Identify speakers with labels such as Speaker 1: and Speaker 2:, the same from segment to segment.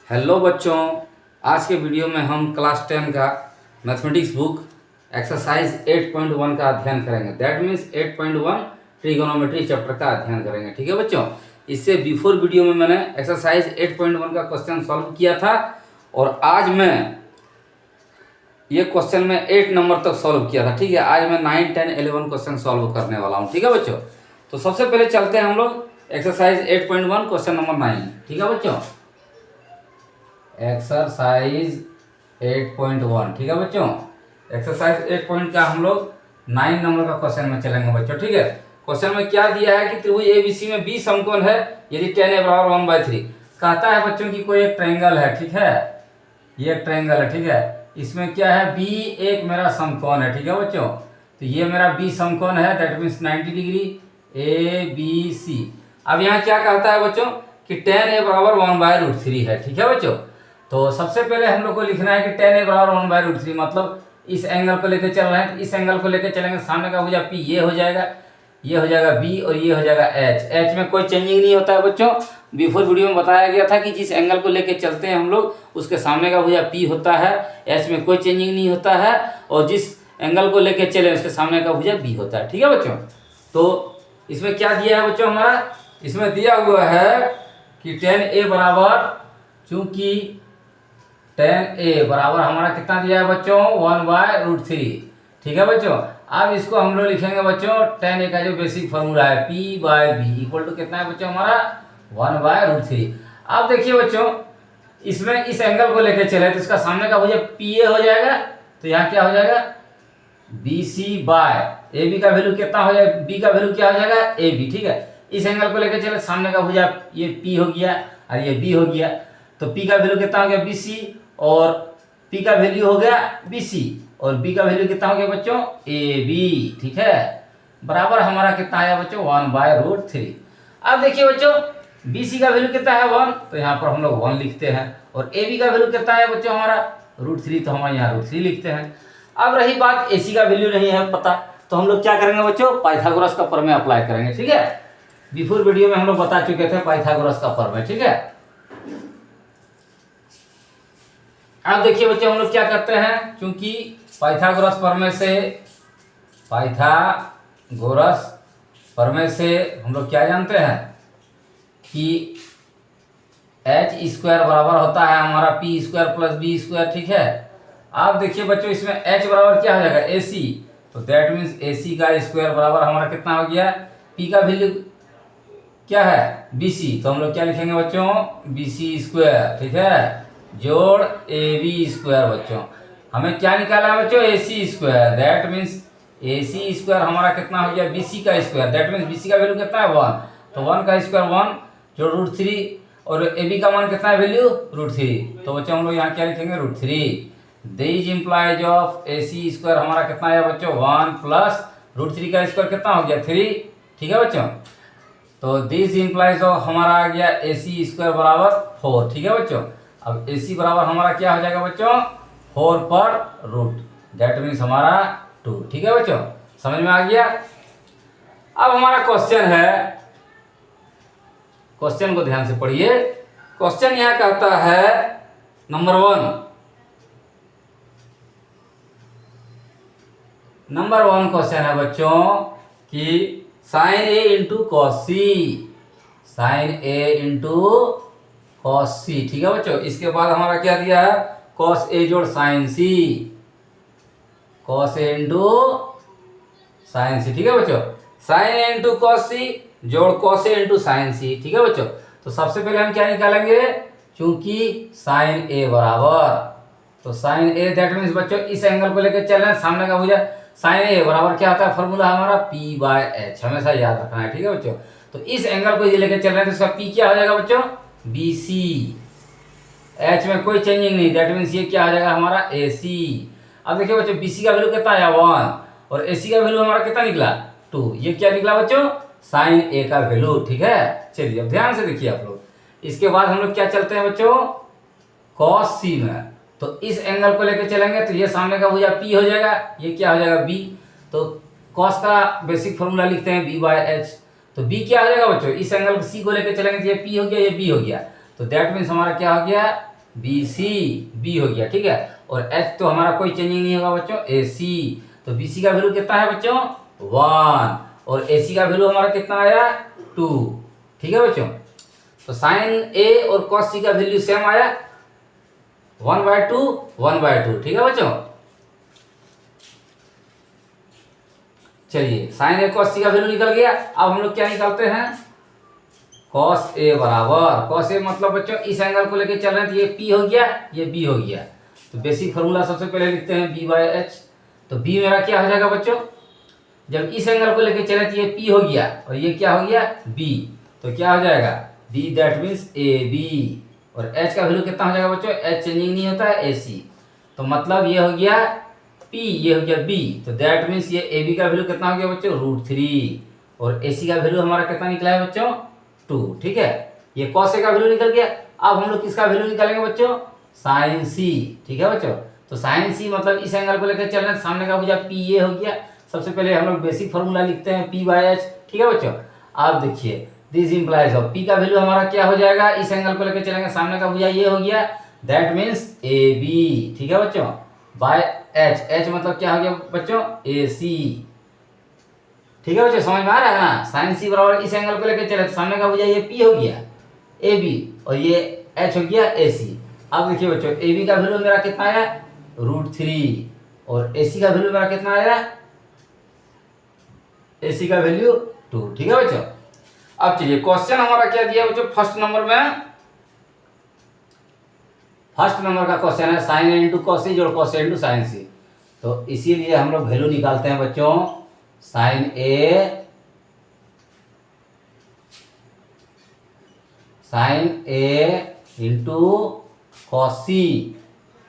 Speaker 1: Hello बच्चों, आज के वीडियो में हम क्लास 10 का मैथमेटिक्स बुक एक्सरसाइज 8.1 का अध्ययन करेंगे। दैट मीन्स 8.1 ट्रिगोनोमेट्री चैप्टर का अध्ययन करेंगे। ठीक है बच्चों, इससे बिफोर वीडियो में मैंने एक्सरसाइज 8.1 का क्वेश्चन सॉल्व किया था और आज मैं ये क्वेश्चन में 8 नंबर तक सॉल्व किया था। ठीक है, आज मैं 9, 10, 11 क्वेश्चन सॉल्व करने वाला हूँ। ठीक है बच्चों, तो सबसे पहले चलते हैं हम लोग एक्सरसाइज 8.1 क्वेश्चन नंबर 9। ठीक है बच्चों, एक्सरसाइज 8.1। ठीक है बच्चों, एक्सरसाइज 8 का हम लोग 9 नंबर का क्वेश्चन में चलेंगे बच्चों। ठीक है, क्वेश्चन में क्या दिया है कि त्रिभुज एबीसी में बी समकोण है यदि tan a बराबर 1/3। कहता है बच्चों कि कोई एक ट्रायंगल है। ठीक है, ये एक ट्रायंगल है। ठीक है, इसमें क्या है, बी एक मेरा समकोण है। ठीक है बच्चों, तो ये मेरा बी समकोण है, that means 90 degree A B C. अब यहाँ क्या कहता है बच्चों कि tan a बराबर 1/√3 है। ठीक है बच्चों, तो सबसे पहले हम लोग को लिखना है कि tan a बराबर 1/√3 मतलब इस एंगल को लेकर चल रहे हैं, तो इस एंगल को लेकर चलेंगे, सामने का भुजा P ये हो जाएगा, ये हो जाएगा B और ये हो जाएगा H। H में कोई चेंजिंग नहीं होता है बच्चों। बिफोर वीडियो में बताया गया था कि जिस एंगल को लेकर चलते हैं हम लोग उसके सामने का भुजा P होता है, H में कोई चेंजिंग नहीं होता है, और जिस एंगल को लेकर चले उसके सामने का भुजा B होता है। ठीक है बच्चों, तो इसमें क्या दिया है बच्चों, हमारा इसमें दिया हुआ है कि tan a बराबर, चूंकि tan a बराबर हमारा कितना दिया है बच्चों, 1/√3। ठीक है बच्चों, अब इसको हम लोग लिखेंगे बच्चों, tan a का जो बेसिक फॉर्मूला है P/B इक्वल टू कितना है बच्चों, हमारा 1/√3। अब देखिए बच्चों, इसमें इस एंगल को लेकर चले तो इसका सामने का भुजा PA हो जाएगा, तो यहाँ क्या हो जाएगा BC/AB का वैल्यू कितना हो जाएगा, B का वैल्यू क्या हो जाएगा AB। ठीक है, इस एंगल को लेकर चले, सामने का भुजा ये P हो गया और ये B हो गया, तो P का वैल्यू कितना हो गया BC और P का वैल्यू हो गया BC और B का वैल्यू कितना हो गया बच्चों AB। ठीक है, बराबर हमारा कितना आया बच्चों 1/√3। अब देखिए बच्चों, BC का वैल्यू कितना है 1, तो यहाँ पर हम लोग 1 लिखते हैं, और AB का वैल्यू कितना है बच्चों हमारा √3, तो हम यहाँ √3 लिखते हैं। अब रही बात AC का वैल्यू नहीं है पता, तो हम लोग क्या करेंगे बच्चों, पाइथागोरस का प्रमेय अप्लाई करेंगे। ठीक है, बिफोर वीडियो में हम लोग बता चुके थे पाइथागोरस का प्रमेय। ठीक है, अब देखिए बच्चों हम लोग क्या करते हैं, क्योंकि पाइथागोरस प्रमेय से हम लोग क्या जानते हैं कि h² बराबर होता है हमारा p² + b²। ठीक है, अब देखिए बच्चों, इसमें h बराबर क्या हो जाएगा AC, तो दैट मीन्स AC का स्क्वायर बराबर हमारा कितना हो गया, p का वैल्यू क्या है BC, तो हम लोग क्या लिखेंगे बच्चों BC²। ठीक है, जोड़ AB² बच्चों, हमें क्या निकाला है बच्चों AC², दैट मीन्स AC² हमारा कितना हो गया BC का स्क्वायर, दैट मीन्स BC का वैल्यू कितना है 1, तो 1 का स्क्वायर 1 जो √3 और AB का मान कितना है वैल्यू √3, तो बच्चों हम लोग यहाँ क्या लिखेंगे √3। दिस इंप्लाइज ऑफ AC² हमारा कितना है बच्चों 1 प्लस √3 का स्क्वायर कितना हो गया 3। ठीक है बच्चों, तो दिस इंप्लाइज ऑफ हमारा आ गया AC² बराबर 4। ठीक है बच्चों, अब AC बराबर हमारा क्या हो जाएगा बच्चों 4/√, दैट मीन्स हमारा 2। ठीक है बच्चों, समझ में आ गया। अब हमारा क्वेश्चन है, क्वेश्चन को ध्यान से पढ़िए। क्वेश्चन यहां कहता है नंबर 1 क्वेश्चन है बच्चों कि sin A × cos C, sin A × cos C। ठीक है बच्चों, इसके बाद हमारा क्या दिया है cos A जोड़ sin C, cos A × sin C। ठीक है बच्चों, sin A × cos C जोड़ cos A × sin C। ठीक है बच्चों, तो सबसे पहले हम क्या निकालेंगे, चूंकि sin A बराबर, तो sin A दैट मीन्स बच्चों इस एंगल को लेकर चल रहे हैं, सामने का भुजा sin A बराबर क्या आता है फॉर्मूला हमारा P/H, हमेशा याद रखना है। ठीक है बच्चों, तो इस एंगल को ये लेकर चल रहे हैं तो इसका P क्या हो जाएगा बच्चों BC, H में कोई चेंजिंग नहीं, दैट मीन्स ये क्या आ जाएगा हमारा AC। अब देखिए बच्चों BC का वैल्यू कितना आया 1 और AC का वैल्यू हमारा कितना निकला 2, ये क्या निकला बच्चों sin A का वैल्यू। ठीक है, चलिए अब ध्यान से देखिए आप लोग, इसके बाद हम लोग क्या चलते हैं बच्चों cos C में, तो इस एंगल को लेकर चलेंगे तो ये सामने का भुजा P हो जाएगा, ये क्या हो जाएगा B, तो cos का बेसिक फॉर्मूला लिखते हैं B/H, तो B क्या हो जाएगा बच्चों, इस एंगल C को लेकर चलेंगे तो ये P हो गया, ये B हो गया, तो दैट मीन्स हमारा क्या हो गया बी सी बी हो गया, ठीक है। और एच तो हमारा कोई चेंजिंग नहीं होगा बच्चों, ए सी। तो बी सी का वैल्यू कितना है बच्चों 1, और ए सी का वैल्यू हमारा कितना आया 2, ठीक है बच्चों। तो साइन ए और कॉस सी का वैल्यू सेम आया 1/2 1/2, ठीक है बच्चों। चलिए साइन ए कॉस सी का वैल्यू निकल गया। अब हम लोग क्या निकालते हैं, कॉस ए बराबर, कॉस ए मतलब बच्चों इस एंगल को लेके चल रहे हैं, तो ये पी हो गया, ये बी हो गया। तो बेसिक फॉर्मूला सबसे पहले लिखते हैं b/h। तो b मेरा क्या हो जाएगा बच्चों, जब इस एंगल को लेके चले तो ये p हो गया और ये क्या हो गया b, तो क्या हो जाएगा b, that means A B. और h का वैल्यू कितना हो जाएगा बच्चों, h चेंजिंग नहीं होता है, ए सी। तो मतलब ये हो गया p, ये हो गया b। तो दैट मीन्स ये ए बी का वैल्यू कितना हो गया बच्चों √3, और ए सी का वैल्यू हमारा कितना निकला है बच्चों 2, ठीक है। ये कॉस ए का वैल्यू निकल गया। अब हम लोग किसका वैल्यू निकालेंगे बच्चों, साइन सी, ठीक है बच्चों। तो साइन सी मतलब इस एंगल को लेकर चल रहे हैं, सामने का भुजा पी ए हो गया। सबसे पहले हम लोग बेसिक फॉर्मूला लिखते हैं p/h, ठीक है बच्चों। आप देखिए दिस इंप्लाइज ऑफ पी का वैल्यू हमारा क्या हो जाएगा, इस एंगल को लेकर चलेंगे, सामने का भुजा ये हो गया, दैट मीन्स ए बी, ठीक है बच्चों, बाय एच। एच मतलब क्या हो गया बच्चों ए सी, ठीक है बच्चों, समझ में आ रहा है ना। साइन सी बराबर इस एंगल को लेकर चले, सामने का भुजा ये पी हो गया ए बी, और ये एच हो गया ए सी। अब देखिए बच्चों ए बी का वैल्यू मेरा कितना आया √3, और ए सी का वैल्यू मेरा कितना आया, ए सी का वैल्यू 2, ठीक है बच्चों। अब चलिए क्वेश्चन हमारा क्या दिया बच्चों, फर्स्ट नंबर में, फर्स्ट नंबर का क्वेश्चन है sign A into cos C जोड़ कॉस ए इंटू साइन सी। तो इसीलिए हम लोग वैल्यू निकालते हैं बच्चों, sign A into cos C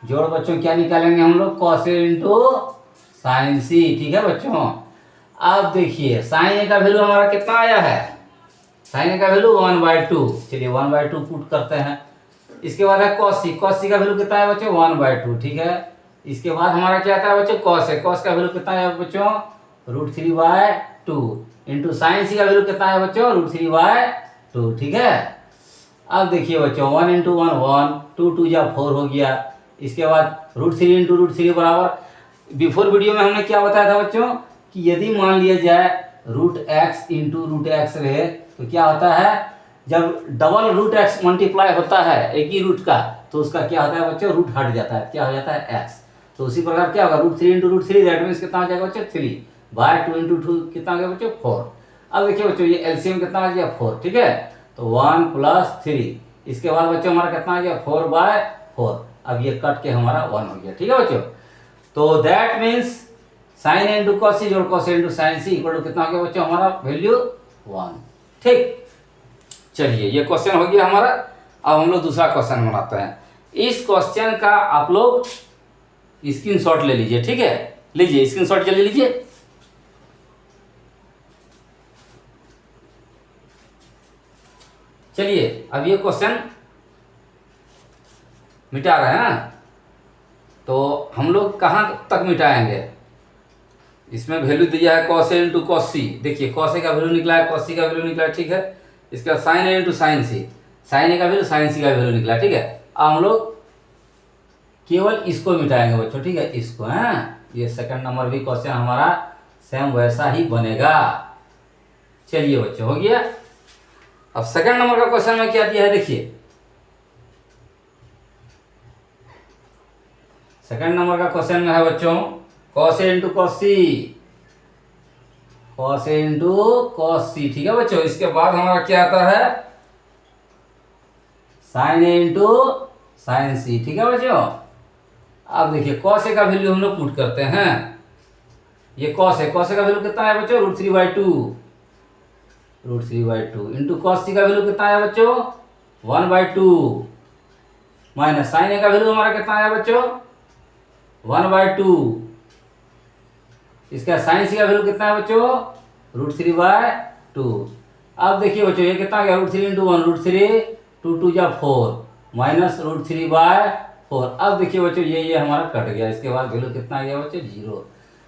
Speaker 1: जोड़ बच्चों क्या निकालेंगे हम लोग, कॉस ए इंटू साइन सी, ठीक है बच्चों। अब देखिए साइन ए का वैल्यू हमारा कितना आया है, साइन ए का वैल्यू 1/2, चलिए 1/2 पुट करते हैं। इसके बाद है कॉस सी, कॉस सी का वैल्यू कितना है बच्चों 1/2, ठीक है। इसके बाद हमारा क्या आता है बच्चों कॉस है, कॉस का वैल्यू कितना है बच्चों √3/2, इंटू साइन सी का वैल्यू कितना है बच्चों √3/2, ठीक है। अब देखिए बच्चों 1 × 1 1, 2 2 जा 4 हो गया। इसके बाद √3 × √3 बराबर, बिफोर वीडियो में हमने क्या बताया था बच्चों कि यदि मान लिया जाए √x × √x रहे तो क्या होता है, जब डबल √x मल्टीप्लाई होता है एक ही रूट का, तो उसका क्या होता है बच्चों रूट हट जाता है, क्या हो जाता है x। तो उसी प्रकार क्या होगा √3 × √3, दैट मीन्स कितना हो जाएगा बच्चों 3/2 × 2 कितना हो गया बच्चों 4। अब देखिए बच्चों ये एलसीएम कितना आ गया 4, ठीक है। तो 1 + 3, इसके बाद बच्चों हमारा कितना आ गया 4/4। अब ये कट के हमारा 1 हो गया, ठीक है बच्चों। तो that means sine A into cos C जोड़ cos A into sine C equal to कितना हो गया बच्चों हमारा वैल्यू 1, ठीक। चलिए ये क्वेश्चन हो गया हमारा। अब हम लोग दूसरा क्वेश्चन बनाते हैं। इस क्वेश्चन का आप लोग स्क्रीनशॉट ले लीजिए, ठीक है, लीजिए स्क्रीनशॉट ले लीजिए। चलिए अब ये क्वेश्चन मिटा रहे हैं ना, तो हम लोग कहाँ तक मिटाएंगे, इसमें वैल्यू दिया है cos a इंटू कॉस सी। देखिए cos a का वैल्यू निकला है, cos c का वैल्यू निकला है, ठीक है। इसके बाद sine a into sine C, sine a का वैल्यू साइन सी का वैल्यू निकला, ठीक है। अब हम लोग केवल इसको मिटाएंगे बच्चों, ठीक है, इसको है। ये सेकंड नंबर भी क्वेश्चन हमारा सेम वैसा ही बनेगा। चलिए बच्चों हो गया। अब सेकंड नंबर का क्वेश्चन में क्या दिया है देखिए, सेकंड नंबर का क्वेश्चन में है बच्चों cos a into cos C, cos a into cos C, ठीक है बच्चों। इसके बाद हमारा क्या आता है sin a इंटू साइन सी, ठीक है बच्चों। अब देखिए cos a का वैल्यू हम लोग पुट करते हैं, ये cos a का वैल्यू कितना है बच्चों √3/2 इंटू कॉस सी का वैल्यू कितना है बच्चों 1/2, माइनस साइन ए का वैल्यू हमारा कितना है बच्चों 1/2, इसका साइन सी का वैल्यू कितना है बच्चों √3/2। अब देखिए बच्चों ये कितना गया √3 × 1 √3, 2 2 जा 4, माइनस √3/4। अब देखिए बच्चों ये हमारा कट गया, इसके बाद वैल्यू कितना गया बच्चों 0।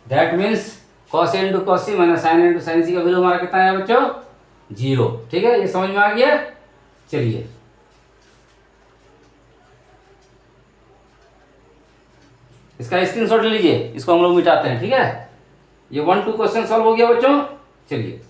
Speaker 1: That means cos a into cos C minus sine into sine C का वैल्यू हमारा कितना है बच्चों 0, ठीक है। ये समझ में आ गया। चलिए इसका स्क्रीनशॉट ले लीजिए, इसको हम लोग मिटाते हैं, ठीक है। ये 1-2 क्वेश्चन सॉल्व हो गया बच्चों। चलिए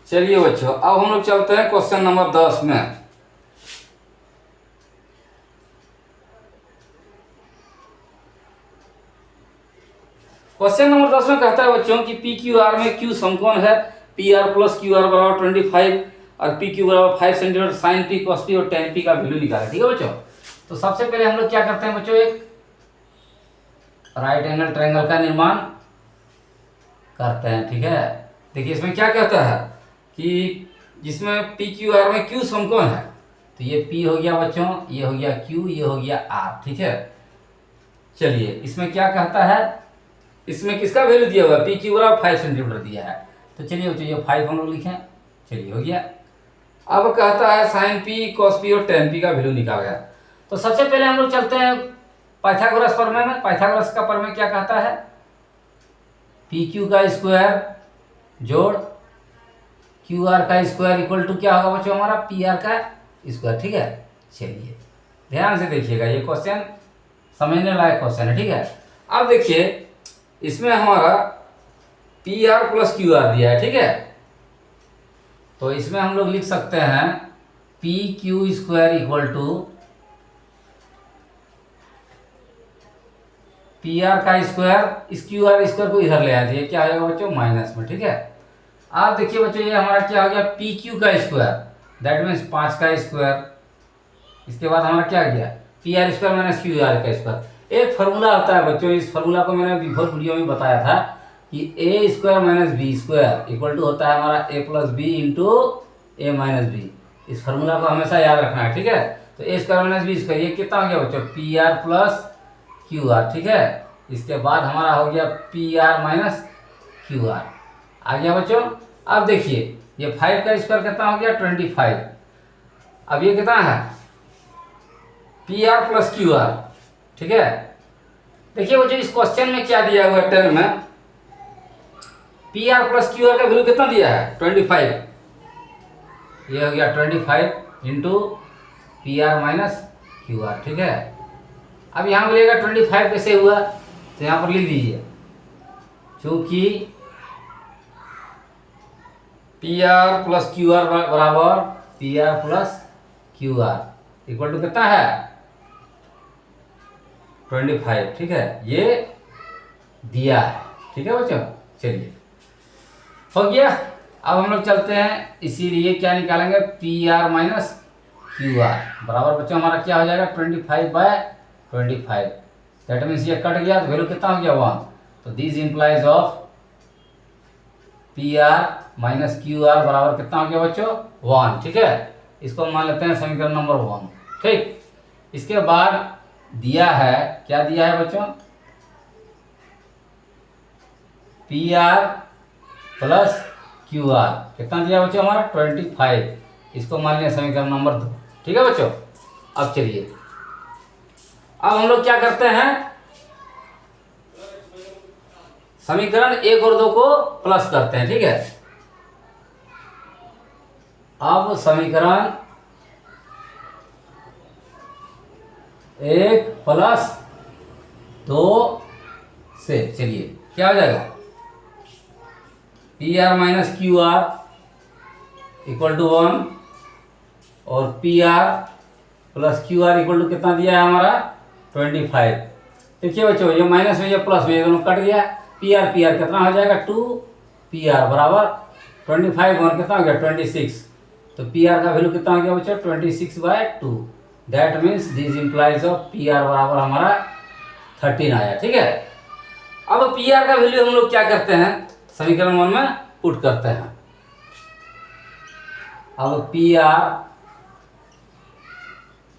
Speaker 1: चलिए बच्चों, अब हम लोग चलते हैं क्वेश्चन नंबर 10 में। क्वेश्चन नंबर 10 में कहता है बच्चों कि पी क्यू आर में क्यू समकोण है, P R plus Q R बराबर 25 और पी क्यू बराबर 5 centimetre, sine P cos P और टेन पी का वैल्यू निकाले, ठीक है बच्चों। तो सबसे पहले हम लोग क्या करते हैं बच्चों, एक राइट एंगल ट्रायंगल का निर्माण करते हैं, ठीक है। देखिए इसमें क्या कहता है कि जिसमें पी क्यू आर में क्यू समकोण है, तो ये पी हो गया बच्चों, ये हो गया क्यू, ये हो गया आर, ठीक है। चलिए इसमें क्या कहता है, इसमें किसका वैल्यू दिया हुआ है, पी क्यू बराबर 5 सेंटीमीटर दिया है। तो चलिए बच्चों ये 5 हम लोग लिखें, चलिए हो गया। अब कहता है साइन पी कॉस पी और टेन पी का वैल्यू निकाल गया। तो सबसे पहले हम लोग चलते हैं पाइथागोरस प्रमेय में। पाइथागोरस का प्रमेय क्या कहता है, पी क्यू का स्क्वायर जोड़ क्यू आर का स्क्वायर इक्वल टू क्या होगा बच्चों, हमारा पी आर का स्क्वायर, ठीक है। चलिए ध्यान से देखिएगा, ये क्वेश्चन समझने लायक क्वेश्चन है, ठीक है। अब देखिए इसमें हमारा P R plus Q are दिया है, ठीक है। तो इसमें हम लोग लिख सकते हैं P Q square equal to P R का स्क्वायर, इस क्यू आर स्क्वायर को इधर ले आते हैं, क्या आएगा बच्चों माइनस में, ठीक है। आप देखिए बच्चों ये हमारा क्या हो गया, पी क्यू का स्क्वायर दैट मीन्स 5 का स्क्वायर, इसके बाद हमारा क्या गया P are square minus Q are का स्क्वायर। एक फार्मूला होता है बच्चों, इस फार्मूला को मैंने बिफोर वीडियो में बताया था कि A square minus B square equal to होता है हमारा A plus B into A minus B. इस फार्मूला को हमेशा याद रखना है, ठीक है। तो A square minus B square ये कितना हो गया बच्चों, P R plus Q R, ठीक है। इसके बाद हमारा हो गया P R minus Q R, आ गया बच्चों। अब देखिए ये 5 का स्क्वायर कितना हो गया 25, अब ये कितना है P R plus Q R, ठीक है। देखिए बच्चों इस क्वेश्चन में क्या दिया हुआ है 10 में, P R plus Q are का वैल्यू कितना दिया है 25, ये हो गया 25 into P R minus Q R, ठीक है। अब यहाँ मिलेगा 25 कैसे हुआ, तो यहाँ पर लिख दीजिए चूंकि P R plus Q R बराबर P R plus Q R equal to कितना है 25, ठीक है, ये दिया है, ठीक है बच्चों। चलिए हो गया। अब हम लोग चलते हैं, इसीलिए क्या निकालेंगे P R minus Q R बराबर बच्चों हमारा क्या हो जाएगा 25/25, दैट मीन्स ये कट गया तो वैल्यू कितना हो गया 1। तो this implies of P R minus Q R बराबर कितना हो गया बच्चों 1, ठीक है। इसको मान लेते हैं समीकरण नंबर 1, ठीक। इसके बाद दिया है, क्या दिया है बच्चों, P R plus Q are कितना दिया बच्चों हमारा 25, इसको मान लिया समीकरण नंबर 2, ठीक है बच्चों। अब चलिए अब हम लोग क्या करते हैं, समीकरण 1 और 2 को प्लस करते हैं, ठीक है। अब समीकरण 1 प्लस 2 से चलिए क्या हो जाएगा P R minus Q R equal to 1 और P R plus Q R equal to कितना दिया है हमारा 25। देखिए बच्चों ये माइनस में ये प्लस में ये दोनों कट गया, पी आर कितना हो जाएगा 2 पी आर बराबर 25 और कितना हो गया 26। तो पी आर का वैल्यू कितना हो गया बच्चों 26/2, that means this implies of P R बराबर हमारा 13 आया, ठीक है। अब पी आर का वैल्यू हम लोग क्या करते हैं समीकरण 1 में पुट करते हैं। अब पी आर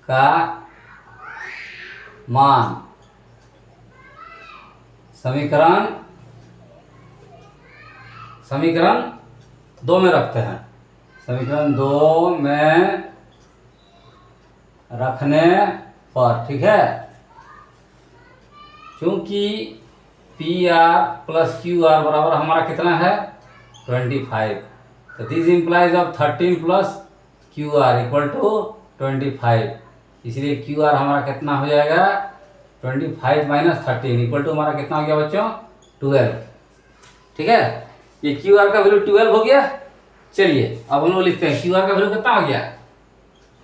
Speaker 1: का मान समीकरण 2 में रखते हैं, समीकरण 2 में रखने पर, ठीक है। क्योंकि P R plus Q R बराबर हमारा कितना है 25, तो this implies of 13 plus Q R equal to 25, इसलिए क्यू आर हमारा कितना हो जाएगा 25 माइनस 13 इक्वल टू हमारा कितना हो गया बच्चों 12, ठीक है। ये क्यू आर का वैल्यू 12 हो गया। चलिए अब हम लोग लिखते हैं क्यू आर का वैल्यू कितना हो गया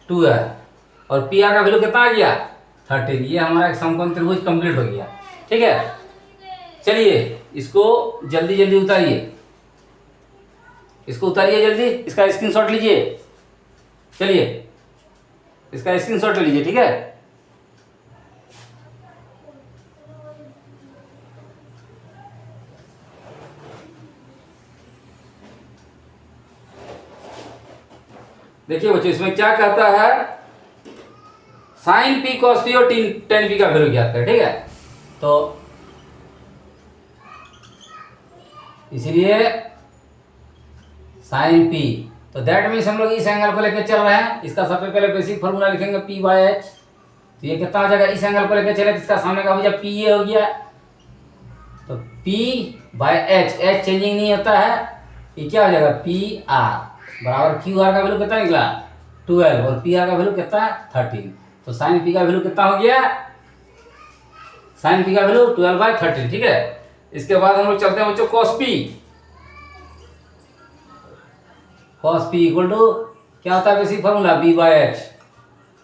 Speaker 1: 12 और पी आर का वैल्यू कितना आ गया 13। ये हमारा एक समकोण त्रिभुज कंप्लीट हो गया, ठीक है। चलिए इसको जल्दी जल्दी उतारिए, इसको उतारिए जल्दी, इसका स्क्रीनशॉट लीजिए। चलिए इसका स्क्रीनशॉट ले लीजिए, ठीक है। देखिए बच्चों इसमें क्या कहता है साइन पी कॉस पी और टेन पी का वैल्यू ज्ञात करें, ठीक है। तो इसीलिए साइन पी, तो दैट मीन्स हम लोग इस एंगल को लेकर चल रहे हैं। इसका सबसे पहले बेसिक फॉर्मूला लिखेंगे पी बाय एच, तो ये कितना हो जाएगा इस एंगल को लेकर चले तो इसका सामने का हो जाए पी ए हो गया, तो P by H, H changing नहीं होता है, ये क्या हो जाएगा पी आर बराबर क्यू आर का वैल्यू कितना निकला 12 और पी आर का वैल्यू कितना 13, तो साइन पी का वैल्यू कितना हो गया साइन पी का वैल्यू 12/13, ठीक है। इसके बाद हम लोग चलते हैं बच्चों cos P, cos P equal to क्या होता है basic formula B by H,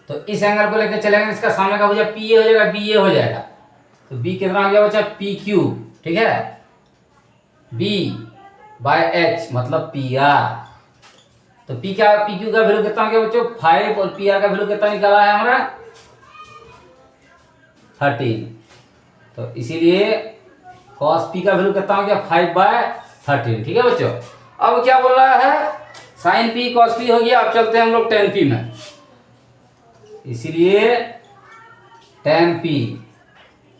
Speaker 1: तो इस एंगल को लेकर चलेंगे इसका सामने का हो जाएगा पी ए हो जाएगा बी ए हो जाएगा, तो बी कितना हो गया बच्चा पी क्यू, ठीक है। बी बाय एच मतलब पी आर, तो पी क्यू का वैल्यू कितना हो गया बच्चों 5 और पी आर का वैल्यू कितना निकाला है हमारा 13, तो इसीलिए cos p का वैल्यू कितना हो गया 5/13, ठीक है बच्चों। अब क्या बोल रहा है sin p cos p हो गया। अब चलते हैं हम लोग tan p में, इसीलिए tan p,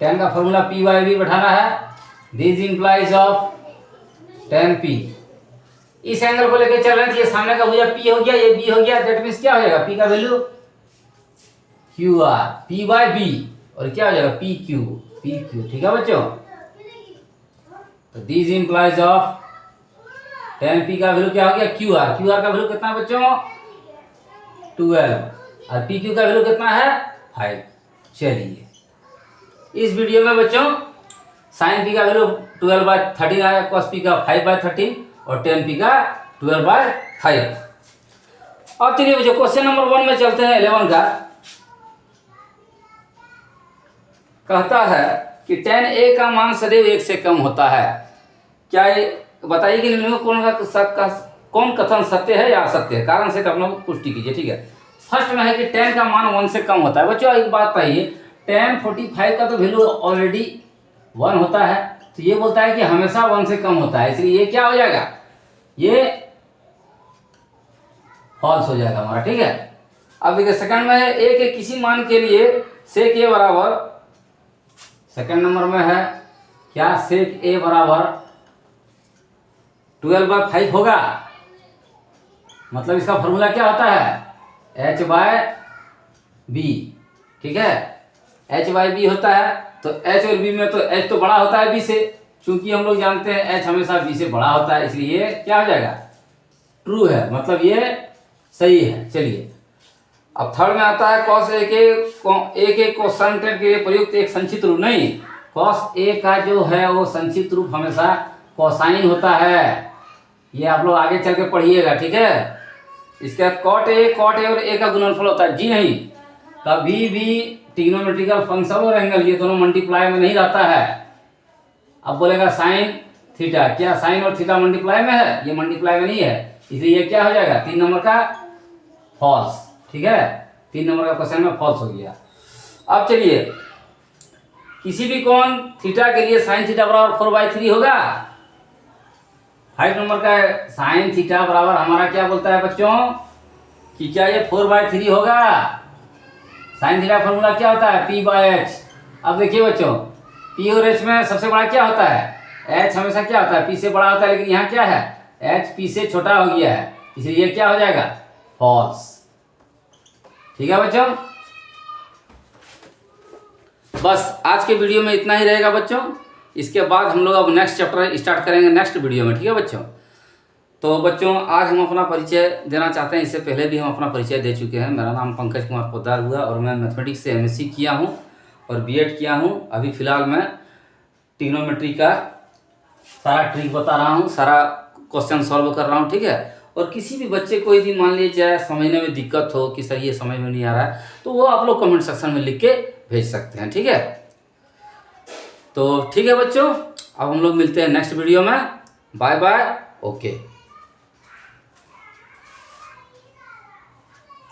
Speaker 1: tan का फॉर्मूला p बाय b बैठाना है, this implies of tan p, इस एंगल को लेकर चल रहे हैं, ये सामने का भुजा p हो गया ये b हो गया, दैट मींस क्या हो जाएगा p का value Q R p by b और क्या हो जाएगा पी क्यू, ठीक है बच्चों। तो this implies of tan p का वैल्यू क्या हो गया क्यू आर का वैल्यू कितना है बच्चों 12 और पी क्यू का वैल्यू कितना है 5। चलिए इस वीडियो में बच्चों साइन पी का वैल्यू 12/13 आया, cos p का 5/13 और tan p का 12/5। अब चलिए बच्चों क्वेश्चन नंबर 1 में चलते हैं 11 का। कहता है कि tan a का मान सदैव 1 से कम होता है, क्या ये बताइए कि निम्न में कौन कथन सत्य है या असत्य है, कारण से अपना पुष्टि कीजिए, ठीक है। फर्स्ट में है कि tan का मान 1 से कम होता है। बच्चों एक बात पाइए tan 45 का तो वैल्यू ऑलरेडी 1 होता है, तो ये बोलता है कि हमेशा 1 से कम होता है, इसलिए ये क्या हो जाएगा ये फॉल्स हो जाएगा हमारा, ठीक है। अब देखिए सेकंड में है a के किसी मान के लिए sec a बराबर, सेकंड नंबर में है क्या sec a बराबर 12/5 होगा, मतलब इसका फॉर्मूला क्या होता है h/b, ठीक है। h/b होता है, तो h और b में तो h तो बड़ा होता है b से, क्योंकि हम लोग जानते हैं h हमेशा b से बड़ा होता है, इसलिए ये क्या हो जाएगा ट्रू है, मतलब ये सही है। चलिए अब थर्ड में आता है cos a के कोसाइन के लिए प्रयुक्त एक संक्षिप्त रूप, नहीं cos a का जो है वो संक्षिप्त रूप हमेशा कोसाइन होता है, ये आप लोग आगे चल के पढ़िएगा, ठीक है। इसके बाद cot a और a का गुणनफल होता है, जी नहीं, कभी भी ट्रिग्नोमेट्रिकल फंक्शन और एंगल ये दोनों मल्टीप्लाई में नहीं रहता है। अब बोलेगा साइन थीटा, क्या साइन और थीटा मल्टीप्लाई में है, ये मल्टीप्लाई में नहीं है, इसलिए ये क्या हो जाएगा 3 नंबर का फॉल्स, ठीक है। 3 नंबर का क्वेश्चन में फॉल्स हो गया। अब चलिए किसी भी कोण थीटा के लिए साइन थीटा बराबर 4/3 होगा। 5 नंबर का साइन थीटा बराबर हमारा क्या बोलता है बच्चों कि क्या ये 4/3 होगा। साइन थीटा फॉर्मूला क्या होता है p/h। अब देखिए बच्चों p और h में सबसे बड़ा क्या होता है h, हमेशा क्या होता है p से बड़ा होता है, लेकिन यहाँ क्या है h p से छोटा हो गया है, इसलिए ये क्या हो जाएगा फॉल्स, ठीक है बच्चों। बस आज के वीडियो में इतना ही रहेगा बच्चों। इसके बाद हम लोग अब नेक्स्ट चैप्टर स्टार्ट करेंगे नेक्स्ट वीडियो में, ठीक है बच्चों। तो बच्चों आज हम अपना परिचय देना चाहते हैं, इससे पहले भी हम अपना परिचय दे चुके हैं। मेरा नाम पंकज कुमार पोद्दार हुआ और मैं मैथमेटिक्स से एमएससी किया हूं और बीएड किया हूं। अभी फ़िलहाल मैं ट्रिग्नोमेट्री का सारा ट्रिक बता रहा हूं, सारा क्वेश्चन सॉल्व कर रहा हूं, ठीक है। और किसी भी बच्चे को यदि मान लीजिए समझने में दिक्कत हो कि सर ये समझ में नहीं आ रहा है, तो वो आप लोग कमेंट सेक्शन में लिख के भेज सकते हैं, ठीक है। तो ठीक है बच्चों, अब हम लोग मिलते हैं नेक्स्ट वीडियो में। Bye bye, okay.